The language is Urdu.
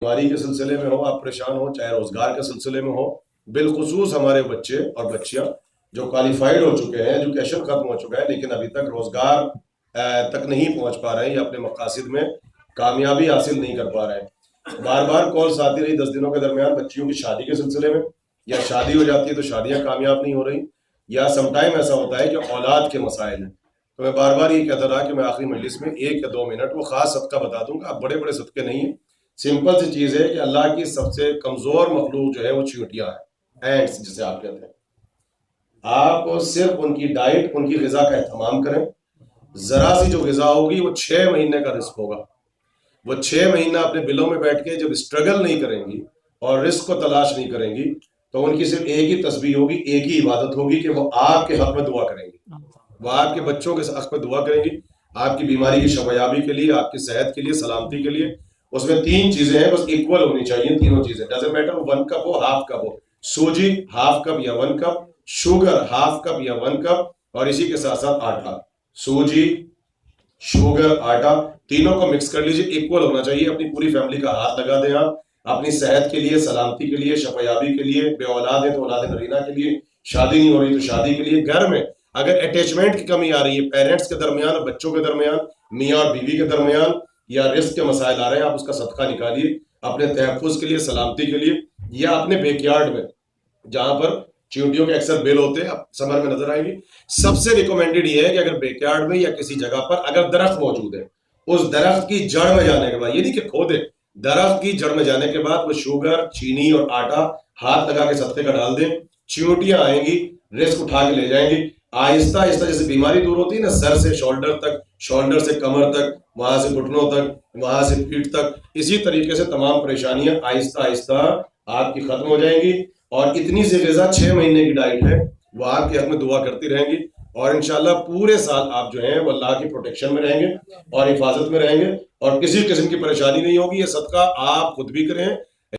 بیماری کے سلسلے میں ہو آپ پریشان ہو، چاہے روزگار کے سلسلے میں ہو، بالخصوص ہمارے بچے اور بچیاں جو کوالیفائڈ ہو چکے ہیں، ایجوکیشن ختم ہو چکا ہے لیکن ابھی تک روزگار تک نہیں پہنچ پا رہے ہیں یا اپنے مقاصد میں کامیابی حاصل نہیں کر پا رہے ہیں۔ بار بار کالز آتی رہی 10 دنوں کے درمیان بچیوں کی شادی کے سلسلے میں، یا شادی ہو جاتی ہے تو شادیاں کامیاب نہیں ہو رہی، یا سم ٹائم ایسا ہوتا ہے کہ اولاد کے مسائل ہیں۔ تو میں بار بار یہ کہتا رہا کہ میں آخری مجلس میں 1 یا 2 منٹ وہ خاص صدقہ بتا دوں گا، اب بڑے بڑے صدقے نہیں ہیں، سمپل سی چیز ہے کہ اللہ کی سب سے کمزور مخلوق جو ہے وہ چیونٹیاں ہیں، اینٹس جسے آپ کہتے ہیں۔ آپ صرف ان کی ڈائٹ، ان کی غذا کا اہتمام کریں، ذرا سی جو غذا ہوگی وہ 6 مہینے کا رزق ہوگا، وہ 6 مہینہ اپنے بلوں میں بیٹھ کے جب اسٹرگل نہیں کریں گی اور رزق کو تلاش نہیں کریں گی تو ان کی صرف ایک ہی تسبیح ہوگی، ایک ہی عبادت ہوگی کہ وہ آپ کے حق میں دعا کریں گی، وہ آپ کے بچوں کے حق میں دعا کریں گی، آپ کی بیماری کی شفایابی کے لیے، آپ کی صحت کے لیے، سلامتی کے لیے۔ اس میں 3 چیزیں ہیں، بس ایکول ہونی چاہیے تینوں چیزیں، ڈزنٹ میٹر 1 کپ ہو ہاف کپ ہو، سوجی ہاف کپ یا 1 کپ، شوگر ہاف کپ یا 1 کپ، اور اسی کے ساتھ ساتھ آٹا، سوجی، شوگر، آٹا، تینوں کو مکس کر لیجیے، ایکول ہونا چاہیے۔ اپنی پوری فیملی کا ہاتھ لگا دیں آپ، اپنی صحت کے لیے، سلامتی کے لیے، شفایابی کے لیے، بے اولاد ہے تو اولاد نرینہ کے لیے، شادی نہیں ہو رہی تو شادی کے لیے، گھر میں اگر اٹیچمنٹ کی کمی آ رہی ہے پیرنٹس کے درمیان اور بچوں کے درمیان، میاں اور بیوی کے درمیان، یا رزق کے مسائل آ رہے ہیں، آپ اس کا صدقہ نکالیے اپنے تحفظ کے لیے، سلامتی کے لیے، یا اپنے بیک یارڈ میں جہاں پر چیونٹیوں کے اکثر بل ہوتے ہیں، سمر میں نظر آئیں گی۔ سب سے ریکمینڈڈ یہ ہے کہ اگر بیک یارڈ میں یا کسی جگہ پر اگر درخت موجود ہے، اس درخت کی جڑ میں جانے کے بعد، یہ نہیں کہ کھو دے، درخت کی جڑ میں جانے کے بعد وہ شوگر، چینی اور آٹا ہاتھ لگا کے صدقے کا ڈال دیں، چیونٹیاں آئیں گی، رزق اٹھا کے لے جائیں گی۔ آہستہ آہستہ جیسے بیماری دور ہوتی ہے نا، سر سے شولڈر تک، شولڈر سے کمر تک، وہاں سے گھٹنوں تک، وہاں سے پیٹھ تک، اسی طریقے سے تمام پریشانیاں آہستہ آہستہ آپ کی ختم ہو جائیں گی۔ اور اتنی سی غذا 6 مہینے کی ڈائٹ ہے، وہ آپ کے حق میں دعا کرتی رہیں گی، اور انشاءاللہ پورے سال آپ جو ہیں وہ اللہ کی پروٹیکشن میں رہیں گے اور حفاظت میں رہیں گے، اور کسی قسم کی پریشانی نہیں ہوگی۔ یہ صدقہ آپ خود بھی کریں